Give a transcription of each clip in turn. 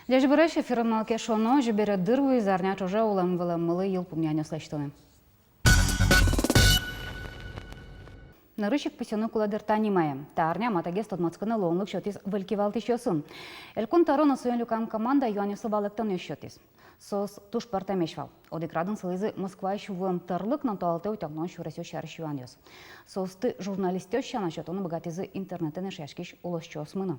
Лежбереш эфирналке шоно жибере дырвы зарня чуже улам мылы ел пумняня слэштаны. Нарышик писёны куладыр танимая. Таарня матаге стодмацканы лоонлык шотис вылькивалты шёсын. Элкун тарона суен люкам команда юанюсы балыктан шотис. Сос туш партамешвал. Одекрадын сылызы Москва шувым тарлык на туалте утягнон шурасё шарыш юанюс. Состы журналистёс шана шотоны богатизы интернетен шашкиш улошчос мына.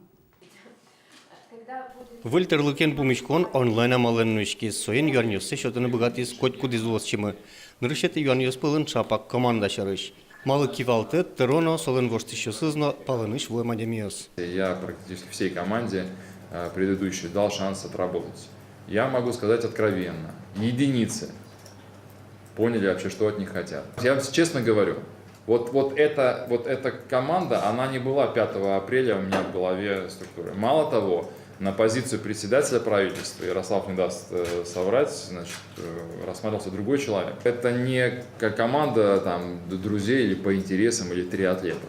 Выльтерлыкен пумичкон онлайн амалыннышки соен юанюсы шотоны богатиз коть кудизулосчимы. Нырышеты юанюс пылын чапак команда шарыш. Малы кивалты, тероно, солен воштищосызно, палыныш в Эмадемиос. Я практически всей команде предыдущей дал шанс отработать. Я могу сказать откровенно, единицы поняли вообще, что от них хотят. Я честно говорю, вот эта команда, она не была 5 апреля у меня в голове структуры. Мало того, на позицию председателя правительства, Ярослав не даст соврать, значит, рассматривался другой человек. Это не как команда там, друзей или по интересам, или 3 атлета.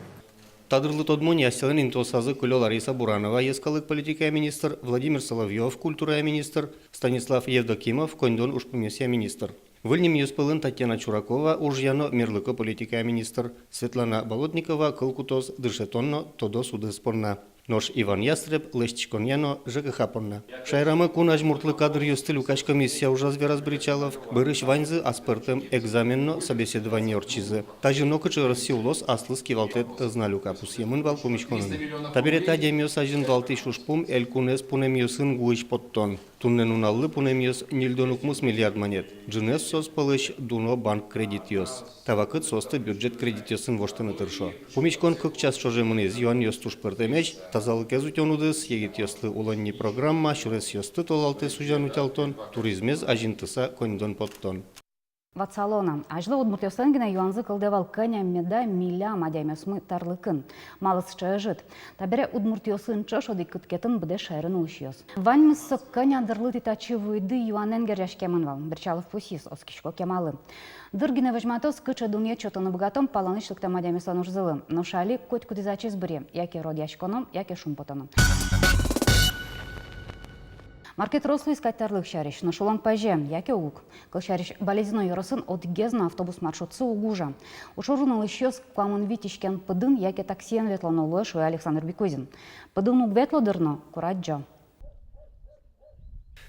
Тадырлы тодмони астелен интосазы Кулё Лариса Буранова, ескалык политика министр, Владимир Соловьев, культура министр, Станислав Евдокимов, Кондон ушпумесия министр. Выльнем юспылын Татьяна Чуракова, ужьяно мирлыко политика министр, Светлана Болотникова, Кылкутос, Дышетонно, Тодо суды спорна. Нож Иван Ястреб, Лещиконьяно, ЖКХ понна. Шайрамы кунаж муртлы кадр юсты Лукаш комиссия ужазве разбричалов, бырыш ваньзы аспертым экзаменно собеседование орчизы. Тажино кычы рассиулос аслыс кивалтет зналюка пусьемын вал помешконын. Таберета демиос ажин валты шушпум эль кунес пунемиосын гуиш поттон. Туннен уналлы пунемиос нильдонукмус миллиард монет. Джинес сос пылыш дуно банк кредитиос. Тавакыт состы бюджет кредитиосын воштыны тыршо. Помешкон кык час шожемынез юан ёстуш пыртемеш, тазалық езутенудыз, егет ёсты уланни программа, шурес ёсты толалты сужан утялтон, туризмез ажинтыса кондон поттон. Ватсалона. Ажлы удмуртёстан гына юанзы кылдевал кыня меда миля мадямесмы тарлыкын. Малыс чыжыт. Табере удмуртёсын чошоды кыткетін бде шайрын улшиос. Ваньмысы кыня дырлы титачы вуйды юанен гержашкемын вал. Бірчалов пусис, оскишко кемалы. Дыргине вожматос кыча дуне чотоны богатом паланышлыкта мадямеслан ужзылы. Но шали коть кудизачы збыре. Яке родяшконом, яке шумпотоном. Маркет рослый скатарлык шариш, но шулан паже, яке угук. Кыл шариш болезненной юросын от гезна автобус маршрутсы угужа. Ушорунал еще с кламын витишкен пыдын, яке таксиен ветлано лошу Александр Бекузин. Пыдын уг ветло дырно, кураджа.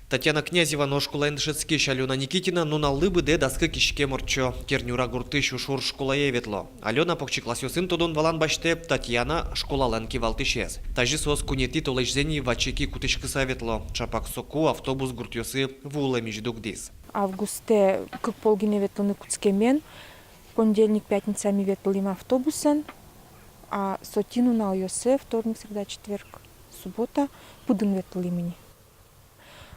Татьяна Князева ношкула эндшецки Алена Никитина нуналлы быде даскы кишке морчо. Кернюра гурты шушур школае ветло. Алена покчикласёсын тодон валан баште, Татьяна школалан кивалтышез. Тажи сос кунети толежзени вачеки кутышкыса ветло. Чапак соку автобус гуртёсы вула междугдис. Августе кык полгине ветлыны куцкемен, понедельник, пятница ми ветлым автобусан, а сотину на ойосе, вторник, среда, четверг, суббота, пудын ветлымени.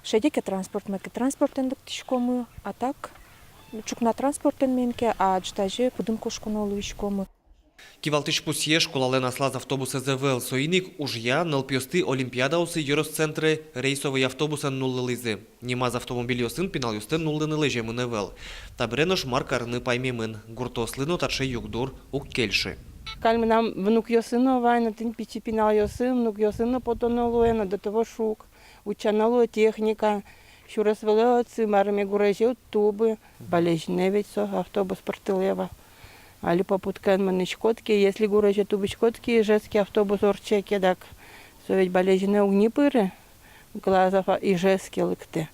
Шедеке транспорт эндік тишкомы, а так чукна транспорт менке, а джтаже пудын кошконолу ишкомы. Кивалтыш пусье школален аслаз автобусы ЗВЛ соиник ужья налпьосты олимпиадаусы юрос-центры рейсовые автобусы нуллылызы. Немаз автомобиль ёсын пинал юсты нуллыны лежемын эвел. Табренош маркарны паймемын, гуртослыно татше югдур ук кельши. Кальминам внук ёсыно вайна, тин пичи пинал ёсын, внук ёсыно потонолуэна, до того шук. Учаналу техника, шурас велоцы, марами гуражил тубы, болезненные ведь со автобус портылева. Али попуткан маны шкотки, если гуражи тубы шкотки, жесткий автобус орчеки, так со ведь болезненные угнипыры, глазов и жесткий лыкты.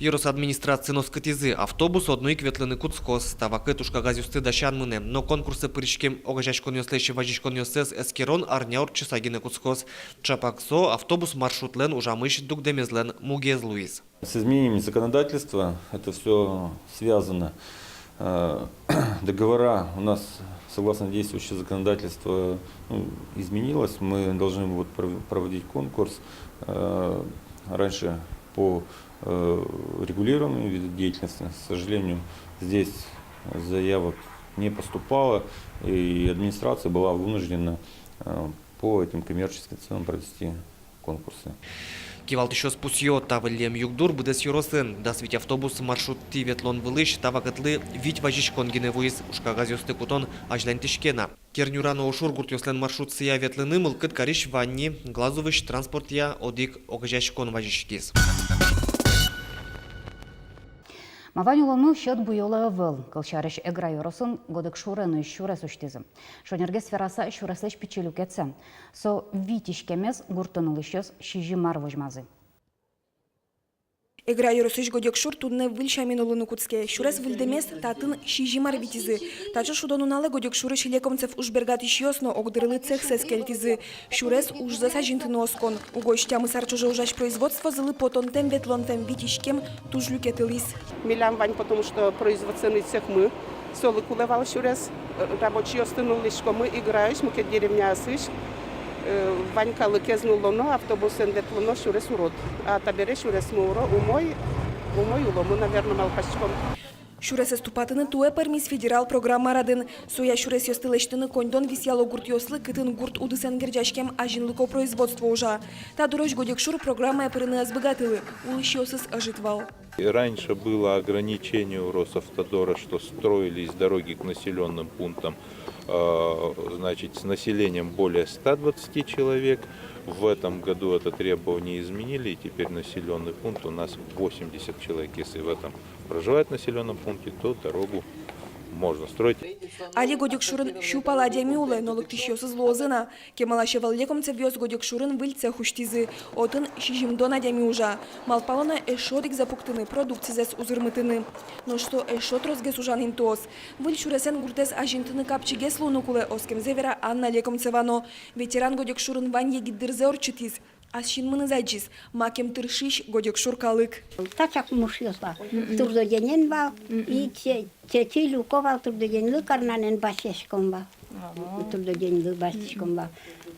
Юрос администрации носкатизы автобус одной кветлыны куцкос, тавакы тушка газюсты дащан мыны, но конкурсы пырышкем огажашкон ёслещи важишкон ёсес эскерон арняур часагины куцкос. Чапаксо автобус маршрутлен ужамыш дугдемезлен мугез Луис. С изменением законодательства это все связано. Договора у нас, согласно действующему законодательству, изменилось. Мы должны проводить конкурс. Раньше по регулируемым видам деятельности. К сожалению, здесь заявок не поступало, и администрация была вынуждена по этим коммерческим ценам провести конкурсы. Кивалтышо спусьё тавылем югдур быдес юросын, дасвить автобус маршрут ветлон вылыш, тавакатлы вить важишкон геневуис, ушкагаз ёсты кутон ажлен тишкена. Кернюрано ошургурт ёслен маршрут сыя ветлыны мылкыт кариш ванни, глазовыш транспорт я одик огжашкон важишкиз. Маванюлану счет буйола выл, кылчарыш эгра йоросын годык шурену шурес уштизым. Шонерге сфераса шуреслеш пичелюкетсе. Со витишкемес гуртанулышёс шижи марвожмазы. Эгра йоросыш годек шур тудне выльшамен улыны куцке. Шурес выльдемес татын шижимар витизы. Тачы шудонуналы годек шуры шилекомцев ужбергат ишьосно огдырлы цех сескельтизы. Шурес уж засажинтыны оскон. Угощ тямы сарчуже ужаш производство зылы потонтем ветлонтем витишкем тужлюкетылис. Милям вань, потому что производственный цех мы. Солы кулевал шурес. Рабочие остановились, что мы играем, мы как деревня осыш. Ванька лыкезнулоно, автобусен ветлоно шурес урод. А табере шурес муро, умой улому, наверное, малпачком. Шурес estupatını tuğe permis federal программа радын. Соя шурес ёстылештыны коньдон висяло гурт ёслы кытын гурт удысын герджашкем ажинлыко производство ужа. Та дурож годек шур программа перыны азбыгатылы. Улыш ёсыс ажитвал. И раньше было ограничение у Росавтодора, что строились дороги к населенным пунктам, значит, с населением более 120 человек. В этом году это требование изменили, и теперь населенный пункт у нас 80 человек. Если в этом проживает в населенном пункте, то дорогу можно строить. Али годек шурын щупала демиулы, но лыктыш ёсыз лозына. Кемалаше валлекомцев ёс годек шурын выльце хуштизы. Отын шижимдона демиужа. Малпалона эшодик запуктыны, продукцизес узырмытыны. Но что эшот розгес ужан интос. Выль шуресен гуртес ажинтыны капчигес лунукуле оскемзевера Анна Лекомцевано. Ветеран годек шурын ванье гиддырзе орчытиз. Асшин мыны зайчиз, макем тыршиш годек шуркалык. Тачак мушьёсла. Турдоденен бал и те люковал турдоден лыкарнанен басешком бал. Турдоден лы басешком бал.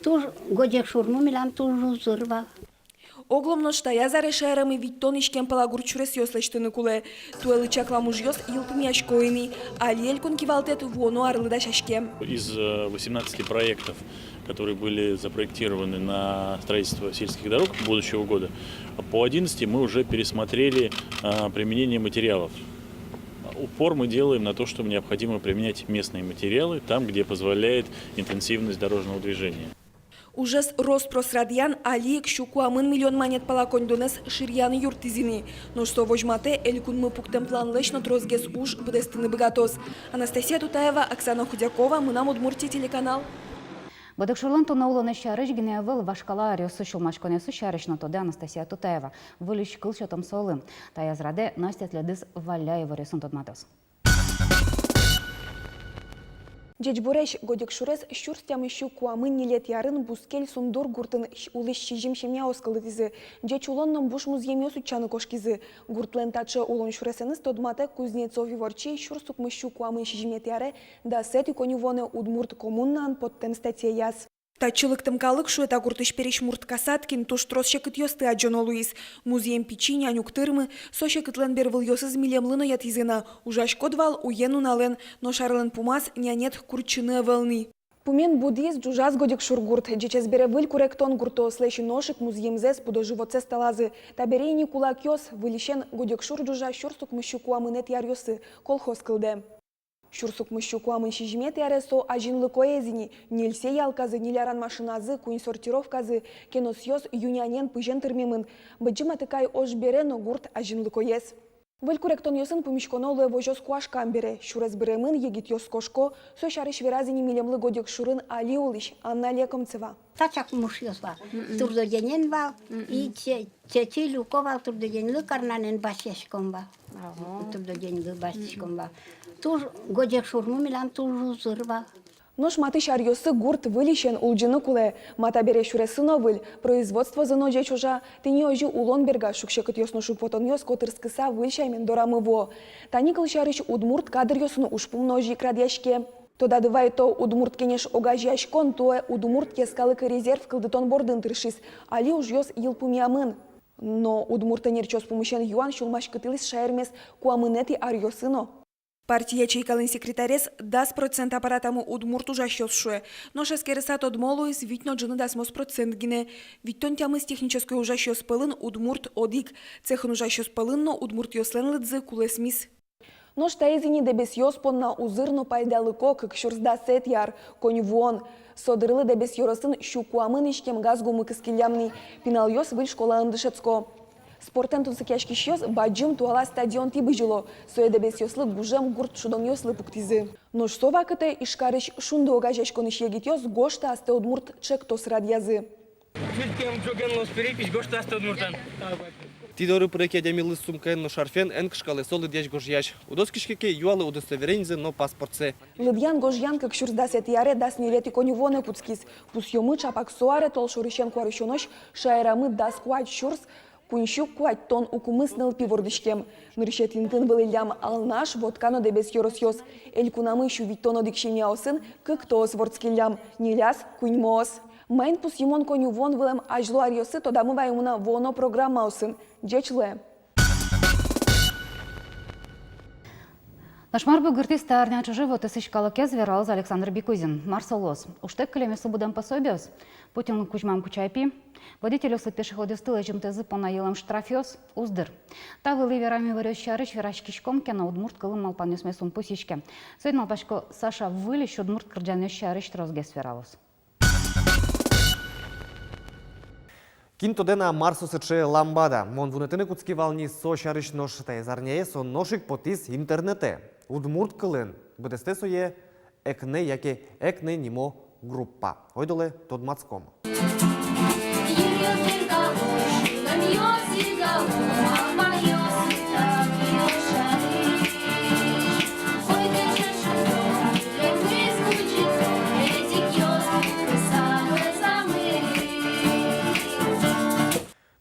Туж годек шурму милам тужу зырбал. Огломно штая зарешаерами виттон ишкен палагур чурес ёслештыны куле. Туэлы чакламуж ёс илпым яшкоини, а лелькун кивалтет вону арлыда шашкем. Из 18 проектов, которые были запроектированы на строительство сельских дорог будущего года, по 11 мы уже пересмотрели применение материалов. Упор мы делаем на то, что необходимо применять местные материалы там, где позволяет интенсивность дорожного движения. Ужас Роспросрадьян алиек щукуамын миллион монет палакондонес ширьяны юртизини. Но что вожмате элькун мы пуктем план лечно трозгес уж бдестыны богатос. Анастасия Тутаева, Оксана Худякова, мы нам Удмуртия телеканал. Годык шурлан тонауланы шарыш гине выл вашкала арёсы шулмашконесы шарышна тоде Анастасия Тутаева. Вылыш кылчатым солым. Таязраде Настя Тледыз Валяева рёсын тодматос. Джечбуреш годик шурес щурстям ищу куамын нилет ярын бускель сундур гуртын улыш шижим шемя оскалытизы. Джеч улонном буш музьеме сучаны кошкизы. Гуртлен тачы улон шуресеныз тодмате Кузнецов и ворчей щурстук мыщу куамын шижимет яре да сет иконювоне удмурт коммуннан под тем статье яс. Тачылыктым калык шу это гуртыш перешмурт Касаткин, туш трос шекыт ёсты аджоно Луис. Музеем печи, анюк тырмы, со шекытлен бервыл ёсыз милем лыно ятизына. Ужаш кодвал уену нален, но шарлен пумас нянет курчыны волны. Пумен буддист джужаз годик шургурт, джечез бере выль куректон гурто слэши ношик музеемзес пудо живоце сталазы. Таберейни кулак ёс, вылишен годик шур джужа щурстук мыщу куамынет яр ёсы, колхоз кылде. Щурсук мыщу куамын шижимет яре со ажинлы коезини, нельсе ялказы, ниляран машиназы, куин сортировказы, кенос ёс юнянен пыжен тырмемын, быджыма тыкай ош бере, но гурт ажинлы коез. Выль куректон ёсын пумишконо луэ вожос куашкам бере, щурез беремын егит ёс кошко, со шарыш веразини милемлы годек шурын Али улыш, Анна Лекомцева. Тачак мушьёсла. Турдоденен бал и те люковал турдоден лыкарнанен басешком бал. Турдоден лы басешком бал. Туж годек шурму милам тужу зырбал. Нож маты шарьёсы гурт вылишен улджыны куле, мата бере шуресыно выль, производство зыно же чужа, тыни ожи улон берга шукшекыт ёсно шупотон ёс котырскыса выль шаймен дорамы во. Таникл шарыш удмурт кадр ёсыно ушпум ножи крадяшке. Тода дывай то удмурт кенеш огажяшкон, то удмурт кескалык резерв кылдытон бордын тыршис, али уж ёс йылпумямын. Но удмурта нерчос помощен юан шулмаш кытылыс шаермес куамынети арьёсыно. Партия чейкалын секретарес 10% аппаратаму удмурт ужащёс шуе, но шескересат одмолуис витно джыны 10% гине. Виттон тямыс технической ужащёс пылын удмурт одик, цехын ужащёс пылын, но удмурт ёслен лыдзы кулесмис. Но штаизини дебес йоспонна узырно пайдалыко кыкшурзда сет яр, конь вон. Содырлы дебес йоросын щукуамын ишкем газгу мыкыскилямный, пинал йос выль школа андышецко. Спортен тунсыкяшки щёс баджым туала стадион тибы жило, соя дебес йослы гужем гурт шудон йослы пуктизы. Но шсова кыте ишкарыш шунды огажеш коныш егит йос гошта асте удмурт чек тос радязы. Тидоры проекте демилы сумка но шарфен эн кшкалы солы деш гожьяш. Удоскишкеке юалы удостоверензе но паспортсе. Лыдьян гожьян как щурзда сет яре дас нелети коню воне пуцкис. Пус йомы чапак суаре тол шурищен куарыщонош шайрамы дас куать щурз пунщу куать тон укумысныл пивордышкем. Нырщет линтын был илям алнаш водкано дебес йорос йос. Эль кунамы щу виттоно дикшемяосын кык тоос вордскилям. Неляс куньмоос. Майн пус ймон коню вон вылем ажлу арьосы тодамы ваймуна воно программаусын. Джечле. Нашмар бугыртис тарня чужого тысячкала звиралз Александр Бикузин. Марсолос. Уштек колемесу будем пособиос. Путин кучмам кучайпи. Водителю с пешеходистыла ЖМТЗ понаелом штрафиос. Уздыр. Та вылы верами вырещарыч верачкишком кена удмурт кылым малпанюс месум пусичке. Сойд малпашко Саша вылещ удмурт кырджанёщарыч трозгес вералос. Кинто дена Марсу сече ламбада. Мон вунетыны куцки вални со шарыш ноштай зарнее со ношик потис интернете. Удмурт кылын. Бдесте сое экне яке экне нимо группа. Ойдоле тодмацком.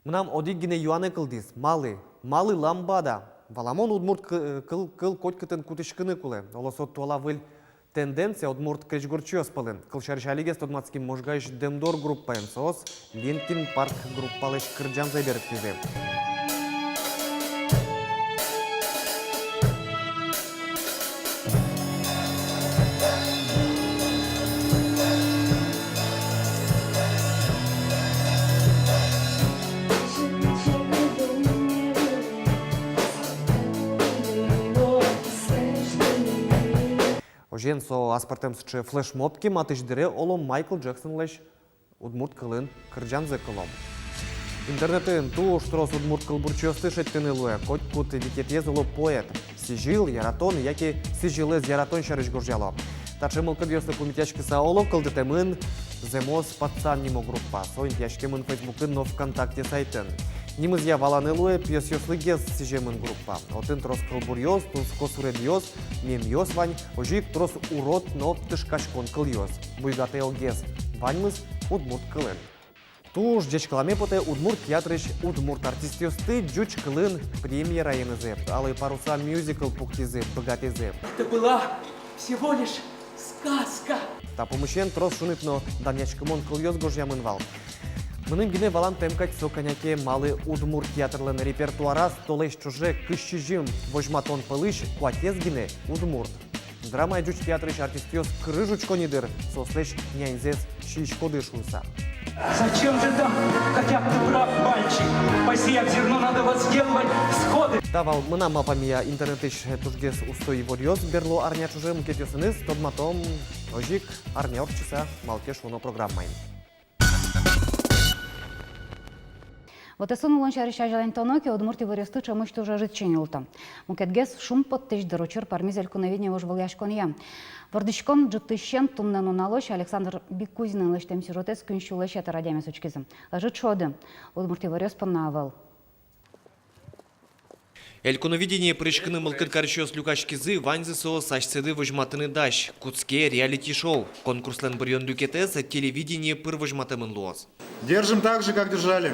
Мнам одиггине юане кылдис, малы ламбада. Валамон удмурт кыл котькытын кутышкыны кулы. Олосот туала выль тенденция удмурт кречгурчёс пылын. Кылшаршалигес тодмацким можгайш демдор группаем соос, Ленкин парк группалыш кырджан заберет кизе. Ожен со аспартемсче флешмобки матышдыре олом Майкл Джексон леш удмурт кылын кырджанзе кылом. Интернетын ту штрос удмурт кылбурчёсты шеттен илуе, коть кут викетез оло поэт. Сижил, яратон, яки сижилез яратон шарыш горжало. Тачемыл кырдёсты пумитяшки саолов кылдытемын земос пацан нимо группа. Соин тяшкемын фейсбукын но ВКонтакте сайтын. Нимызья валанылуе пьесёслыгез сижемын группа. Отын трос кылбурьёс, тунско суредьёс, мемьёс вань, ожик трос урод, но тышкачкон кыльёс. Буйгате огез. Ваньмыз удмурт кылын. Туж дечкаламе поте удмурт театрыш удмурт артистёсты джуч кылын премьера енызы. Алый паруса мюзикл пуктизы, богатизы. Это была всего лишь сказка. Та помыщен трос шуныпно данячкамон кыльёс гожьямын вал. Мыным гине валан темкать со коняке малы удмурт театрлын репертуара столеш чуже кыщижим вожматон пылыш куатез гине удмурт. Драма джуч театрыш артистёс крыжучко нидыр сослеш няньзес шишко дышуса. Зачем же там? Хотя бы ты прав, мальчик. Посеяв зерно, надо возделывать всходы. Давал мына мапамия интернетыш тужгес устой ворьёс берло арня чуже мкетёсыныз тодматом ожик арня орчиса малкеш воно программай. Вот и сунулон шарища жалень тоноки удмурти выресты чамыш тоже жить чинилта. Мукетгес шум подтыш доручер пармизель куновидне уж выльяшкон я. Вардышком джутыщен туннену налощ Александр Бикузин лыштем сюжетес кünщу лещета радями сучкизм. Жить шоды. Удмурти вырес понавал. Элькуновидение прыжкыны мылкын карчёс люкашкизы ваньзы со сашцеды вожматыны даш. Куцке реалити-шоу. Конкурслен бұрьон люкетес телевидение пыр вожматымын луаз. Держим так же, как держали.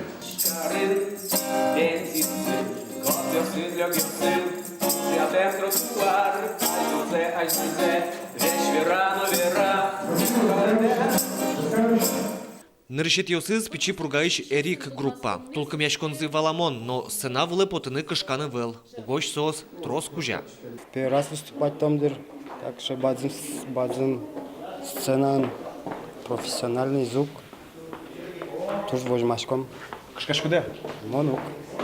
Ныршет йосыз печи пругаиш Эрик группа. Толком яшконзы валамон, но сцена вылы потыны кышканы вел. Угощ сос трос кужа. Первый раз выступать там дыр. Так что бадзым сцена, профессиональный звук. Туж вожмашком. Кышкаш куда? Монук.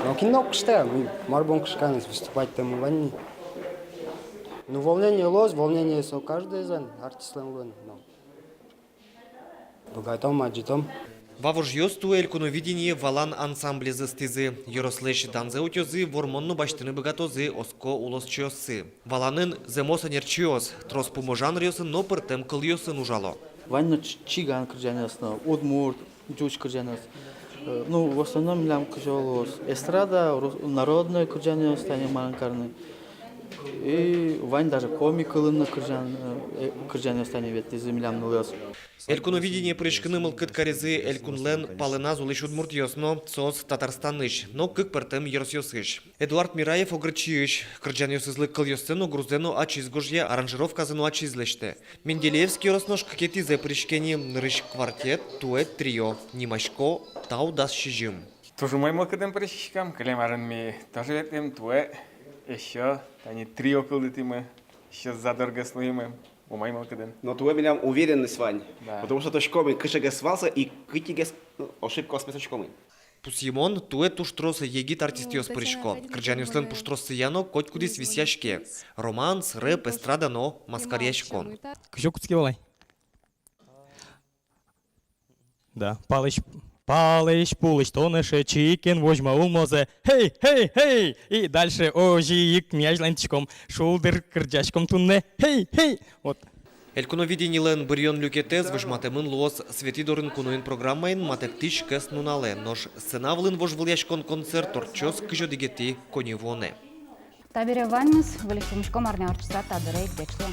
Но кино кышта. Марбон кышканыз выступать там ванни. Ну, волнение лос, волнение со каждый зен, артистлен луэн. Богатом, аджитом. Вавуж ёсту элькуновидение валан ансамбле застызы. Йорослеш данзе утёзы, вормонну баштыны богатозы, оско улосчёсы. Валанын земоса нерчиос, трос пуможан рёсын, но пыртем кыл ёсын ужало. Ванна чиган кырджанёсно, удмурт, джуч кырджанёс. Ну, в основном милям кыжолос. Эстрада, народная кырджанёс, тани маленькарный. И вань даже комик кылынны кырджанёс, тани вет, из милям нылёс. Элькуновидение прышкыны мылкыт карезы элькунлен палына зулыш удмуртьёсно, цос татарстаныш, но кык пыртем ерсёсыш. Эдуард Мираев огрычыш, кырджанёсызлык кыл ёсцену груздену ачизгожье аранжировказыну ачизлеште. Менделеевский роснош какетизе прышкени нырыш квартет, туэт трио, нимашко, тау дас шижим. Тоже мой мылкыдым прыщикам, калемарын ми тоже ветем туэ, еще, они трио кылдытымы, еще задорого слоимы. Но твой меня уверенность, Вань. Да. Потому что точком кышеге свался и кытиге ошибка с точком. Пусимон туэ туштросы егит артистиос прышко. Кырджанёслен пуштросы яно коть кудис висяшке. Романс, рэп, эстрада, но маскарьяшкон. Кыжок куцке болай. Да, Палыч, пулыч, тонышы, чикен, вожма, улмозе, хей, хей, хей! И дальше ожиик, мяжлантичком, шулдыр, кырджачком тунне, хей, хей! Вот. Элькуновиденилен бырьон люкетез выжматемын лос светидорын кунуин программаин матектиш кэс нунале, нож сценавлын вожвыльяшкон концерт торчос кыжодигети коневоне. Табире ваньмыз, вылечимишком арня арчса табирейк дечло.